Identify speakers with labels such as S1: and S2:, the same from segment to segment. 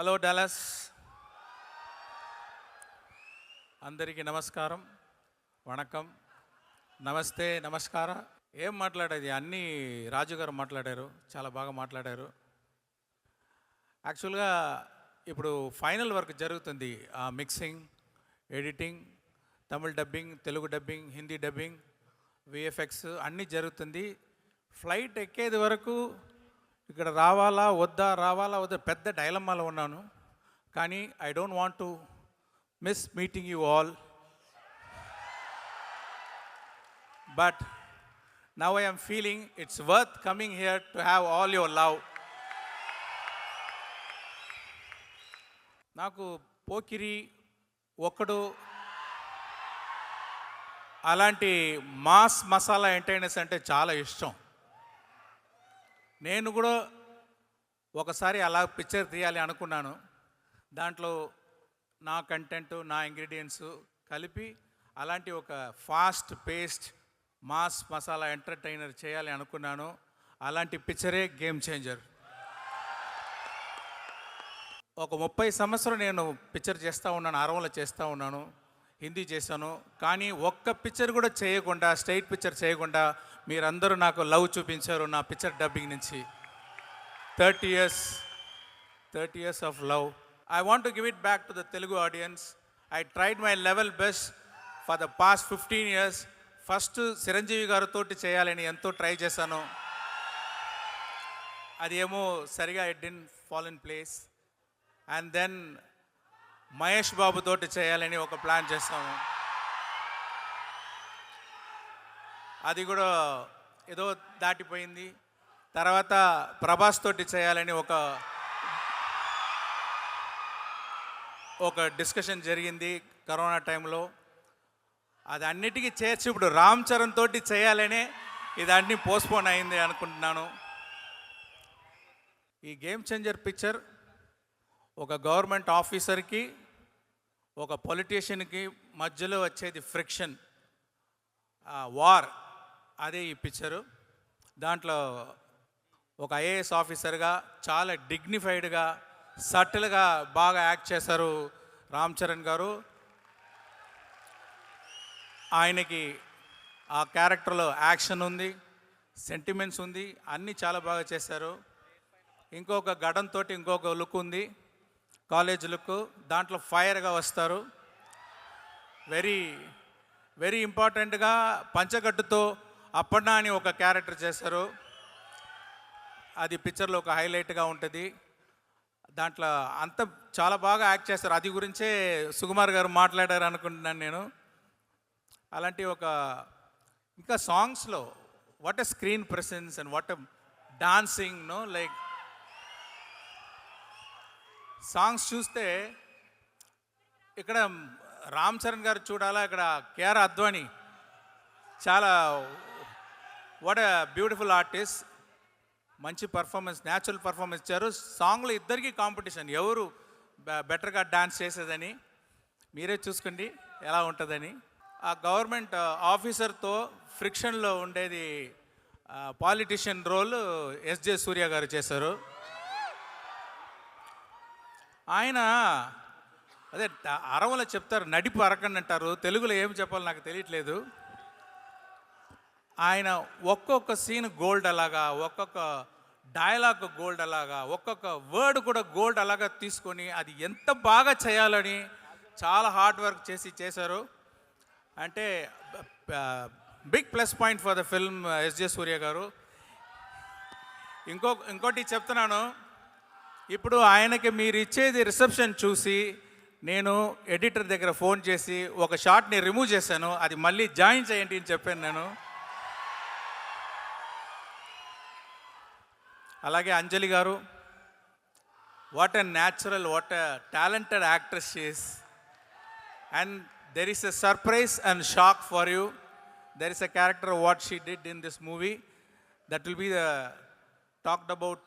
S1: Hello Dallas, అందరికీ నమస్కారం, వణకం, నమస్తే, నమస్కార. ఏం మాట్లాడేది, అన్నీ రాజు గారు మాట్లాడారు, చాలా బాగా మాట్లాడారు. యాక్చువల్గా ఇప్పుడు ఫైనల్ వర్క్ జరుగుతుంది, mixing, editing, Tamil dubbing, Telugu dubbing, Hindi dubbing, VFX అన్నీ జరుగుతుంది. ఫ్లైట్ ఎక్కేది వరకు ఇక్కడ రావాలా వద్దా పెద్ద డైలమాలో ఉన్నాను. కానీ I don't want to miss meeting you all, but now I am feeling it's worth coming here to have all your love. నాకు పోకిరి, ఒక్కడు అలాంటి మాస్ మసాలా ఎంటర్టైనర్స్ అంటే చాలా ఇష్టం. నేను కూడా ఒకసారి అలా పిక్చర్ తీయాలి అనుకున్నాను. దాంట్లో నా కంటెంట్, నా ఇంగ్రీడియంట్స్ కలిపి అలాంటి ఒక fast paced mass masala entertainer చేయాలి అనుకున్నాను. అలాంటి పిక్చరే గేమ్ చేంజర్. ఒక 30 సంవత్సరం నేను పిక్చర్ చేస్తూ ఉన్నాను, అరవలో చేస్తూ ఉన్నాను, హిందీ చేశాను. కానీ ఒక్క పిక్చర్ కూడా చేయకుండా, స్ట్రైట్ పిక్చర్ చేయకుండా మీరందరూ నాకు లవ్ చూపించారు నా పిక్చర్ డబ్బింగ్ నుంచి. 30 years of love. I want to give it back to the Telugu audience. I tried my level best for the past 15 years. First Chiranjeevi గారితో చేయాలని ఎంతో ట్రై చేశాను. అది ఏమో సరిగా it didn't fall in place. And then Mahesh Babu తోటి చేయాలని ఒక ప్లాన్ చేస్తాము. అది కూడా ఏదో దాటిపోయింది. తర్వాత ప్రభాస్ తోటి చేయాలని ఒక డిస్కషన్ జరిగింది కరోనా టైంలో. అది అన్నిటికీ చేర్చి ఇప్పుడు రామ్ చరణ్ తోటి చేయాలనే ఇదన్నీ పోస్ట్పోన్ అయింది అనుకుంటున్నాను. ఈ గేమ్ చేంజర్ పిక్చర్ ఒక గవర్నమెంట్ ఆఫీసర్కి, ఒక పొలిటీషియన్కి మధ్యలో వచ్చేది ఫ్రిక్షన్, వార్, అదే ఈ పిక్చరు. దాంట్లో ఒక ఐఏఎస్ ఆఫీసర్గా చాలా డిగ్నిఫైడ్గా, సటిల్గా బాగా యాక్ట్ చేశారు రామ్ చరణ్ గారు. ఆయనకి ఆ క్యారెక్టర్లో యాక్షన్ ఉంది, సెంటిమెంట్స్ ఉంది, అన్నీ చాలా బాగా చేశారు. ఇంకొక గడంతో ఇంకొక లుక్ ఉంది, కాలేజ్ లుక్. దాంట్లో ఫైర్గా వస్తారు. వెరీ వెరీ ఇంపార్టెంట్గా పంచగట్టుతో అప్పన్నా అని ఒక క్యారెక్టర్ చేశారు. అది పిక్చర్లో ఒక హైలైట్గా ఉంటుంది. దాంట్లో అంత చాలా బాగా యాక్ట్ చేస్తారు. అది గురించే సుకుమార్ గారు మాట్లాడారు అనుకుంటున్నాను నేను. అలాంటి ఒక ఇంకా సాంగ్స్లో what a screen presence and what a dancing, no like songs చూస్తే ఇక్కడ రామ్ చరణ్ గారు చూడాలా, ఇక్కడ కేఆర్ అద్వానీ చాలా వాట్ ఎ బ్యూటిఫుల్ ఆర్టిస్ట్. మంచి పర్ఫార్మెన్స్, న్యాచురల్ పర్ఫార్మెన్స్ ఇచ్చారు. సాంగ్లో ఇద్దరికి కాంపిటీషన్, ఎవరు బెటర్గా డాన్స్ చేసేదని. మీరే చూసుకోండి ఎలా ఉంటుందని. ఆ గవర్నమెంట్ ఆఫీసర్తో ఫ్రిక్షన్లో ఉండేది పాలిటిషియన్ రోల్ ఎస్జే సూర్య గారు చేశారు. ఆయన అదే అరవలో చెప్తారు, నడిపు అరకండి అంటారు. తెలుగులో ఏం చెప్పాలో నాకు తెలియట్లేదు. ఆయన ఒక్కొక్క సీన్ గోల్డ్ అలాగా, ఒక్కొక్క డైలాగ్ గోల్డ్ అలాగా, ఒక్కొక్క వర్డ్ కూడా గోల్డ్ అలాగా తీసుకొని అది ఎంత బాగా చేయాలని చాలా హార్డ్ వర్క్ చేశారు. అంటే big plus point for the film SJ Suriya గారు. ఇంకోటి చెప్తున్నాను, ఇప్పుడు ఆయనకి మీరు ఇచ్చేది రిసెప్షన్ చూసి నేను ఎడిటర్ దగ్గర ఫోన్ చేసి ఒక షాట్ని రిమూవ్ చేశాను, అది మళ్ళీ జాయిన్ చేయండి అని చెప్పాను నేను. అలాగే అంజలి గారు, what a natural, what a talented actress she is. And there is a surprise and shock for you. There is a character what she did in this movie that will be the talked about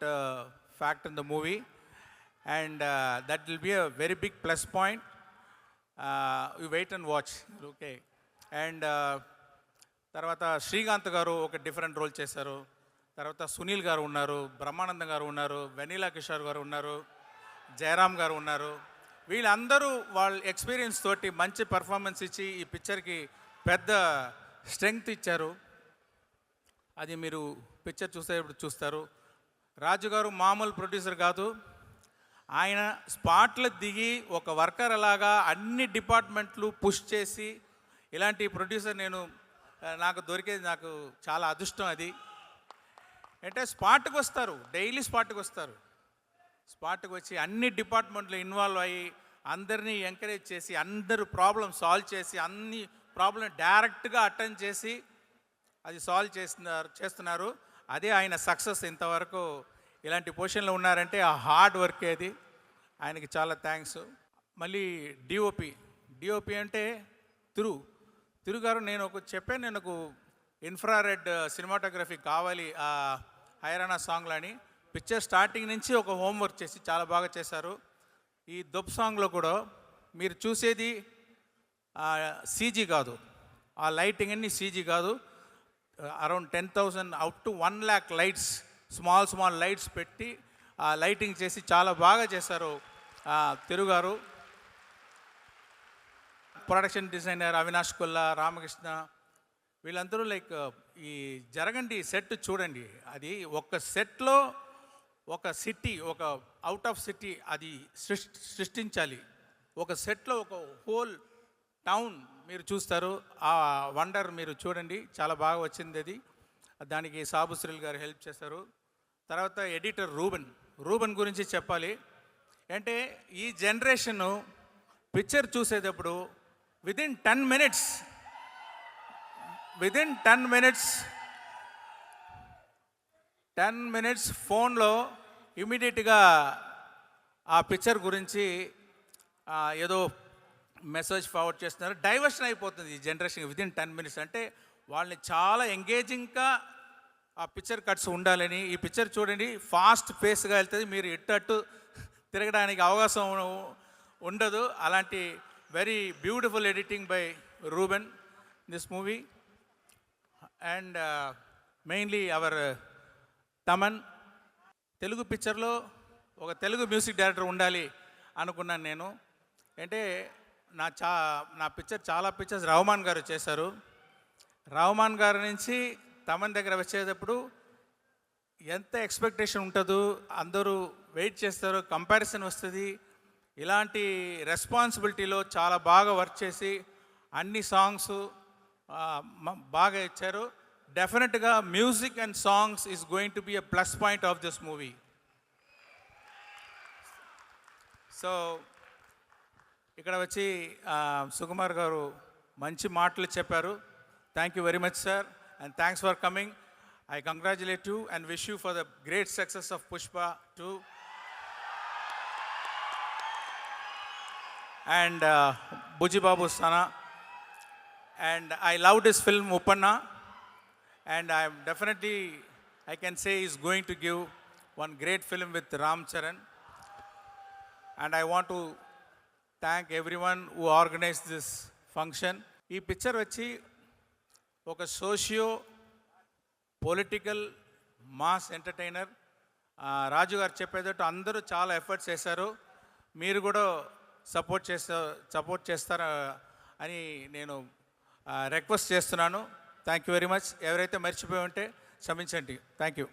S1: fact in the movie, and that will be a very big plus point. You wait and watch, okay. And తర్వాత శ్రీకాంత్ గారు ఒక different role చేశారు. తర్వాత సునీల్ గారు ఉన్నారు, బ్రహ్మానందం గారు ఉన్నారు, vanilla Kishore గారు ఉన్నారు, జయరామ్ గారు ఉన్నారు. వీళ్ళందరూ వాళ్ళ ఎక్స్పీరియన్స్ తోటి మంచి పర్ఫార్మెన్స్ ఇచ్చి ఈ పిక్చర్కి పెద్ద స్ట్రెంగ్త్ ఇచ్చారు. అది మీరు పిక్చర్ చూసేటప్పుడు చూస్తారు. రాజు గారు మామూలు ప్రొడ్యూసర్ కాదు. ఆయన స్పాట్లో దిగి ఒక వర్కర్ అలాగా అన్ని డిపార్ట్మెంట్లు పుష్ చేసి ఇలాంటి ప్రొడ్యూసర్ నాకు దొరికేది నాకు చాలా అదృష్టం. అది అంటే స్పాట్కి వస్తారు, డైలీ స్పాట్కి వస్తారు. స్పాట్కి వచ్చి అన్ని డిపార్ట్మెంట్లు ఇన్వాల్వ్ అయ్యి అందరినీ ఎంకరేజ్ చేసి అందరూ ప్రాబ్లం సాల్వ్ చేసి అన్ని ప్రాబ్లం డైరెక్ట్గా అటెండ్ చేసి అది సాల్వ్ చేస్తున్నారు. అదే ఆయన సక్సెస్. ఇంతవరకు ఇలాంటి పొజిషన్లో ఉన్నారంటే ఆ హార్డ్ వర్క్ అది. ఆయనకి చాలా థ్యాంక్స్. మళ్ళీ డిఓపి అంటే తిరు గారు, నేను నాకు ఇన్ఫ్రారెడ్ సినిమాటోగ్రఫీ కావాలి ఆ హైరానా సాంగ్లో అని. పిక్చర్ స్టార్టింగ్ నుంచి ఒక హోంవర్క్ చేసి చాలా బాగా చేశారు. ఈ దొబ్ సాంగ్లో కూడా మీరు చూసేది సీజీ కాదు, ఆ లైటింగ్ అన్ని సీజీ కాదు. Around 10,000 up to 1 lakh lights, small lights పెట్టి ఆ లైటింగ్ చేసి చాలా బాగా చేశారు తిరుగారు. ప్రొడక్షన్ డిజైనర్ అవినాష్ కొల్లా, రామకృష్ణ, వీళ్ళందరూ ఈ జరగండి సెట్ చూడండి. అది ఒక సెట్లో ఒక సిటీ, ఒక అవుట్ ఆఫ్ సిటీ అది సృష్టించాలి. ఒక సెట్లో ఒక హోల్ టౌన్ మీరు చూస్తారు. ఆ వండర్ మీరు చూడండి, చాలా బాగా వచ్చింది అది. దానికి సాబుశ్రీల్ గారు హెల్ప్ చేశారు. తర్వాత ఎడిటర్ రూబెన్ గురించి చెప్పాలి. అంటే ఈ జనరేషను పిక్చర్ చూసేటప్పుడు విదిన్ 10 మినిట్స్ ఫోన్లో ఇమీడియట్గా ఆ పిక్చర్ గురించి ఏదో మెసేజ్ ఫార్వర్డ్ చేస్తున్నారు. డైవర్షన్ అయిపోతుంది ఈ జనరేషన్ విదిన్ 10 మినిట్స్. అంటే వాళ్ళని చాలా ఎంగేజింగ్గా ఆ పిక్చర్ కట్స్ ఉండాలని. ఈ పిక్చర్ చూడండి, ఫాస్ట్ పేస్గా వెళ్తుంది, మీరు ఇట్టట్టు తిరగడానికి అవకాశం ఉండదు. అలాంటి very beautiful editing by Ruben this movie. And mainly our Thaman. Telugu పిక్చర్లో ఒక తెలుగు మ్యూజిక్ డైరెక్టర్ ఉండాలి అనుకున్నాను నేను. అంటే నా చాలా పిక్చర్స్ రహమాన్ గారు చేశారు. రహమాన్ గారి నుంచి తమన్ దగ్గర వచ్చేటప్పుడు ఎంత ఎక్స్పెక్టేషన్ ఉంటుందో, అందరూ వెయిట్ చేస్తారు, కంపారిజన్ వస్తుంది. ఇలాంటి రెస్పాన్సిబిలిటీలో చాలా బాగా వర్క్ చేసి అన్ని సాంగ్స్ బాగా ఇచ్చారు. డెఫినెట్గా music and songs is going to be a plus point of this movie. So ఇక్కడ వచ్చి సుకుమార్ గారు మంచి మాటలు చెప్పారు. Thank you very much sir, and thanks for coming. I congratulate you and wish you for the great success of Pushpa 2. And Buji Babu Sana. And I loved his film Uppanna. And I can say he's going to give one great film with Ram Charan. And I want to thank everyone who organized this function. Ee picture vachi oka socio political mass entertainer. Raju గారు చెప్పేటట్టు అందరూ చాలా efforts చేశారు. మీరు కూడా support చేస్తారా అని నేను రిక్వెస్ట్ చేస్తున్నాను. Thank you very much. ఎవరైతే మర్చిపోయి ఉంటే క్షమించండి. Thank you.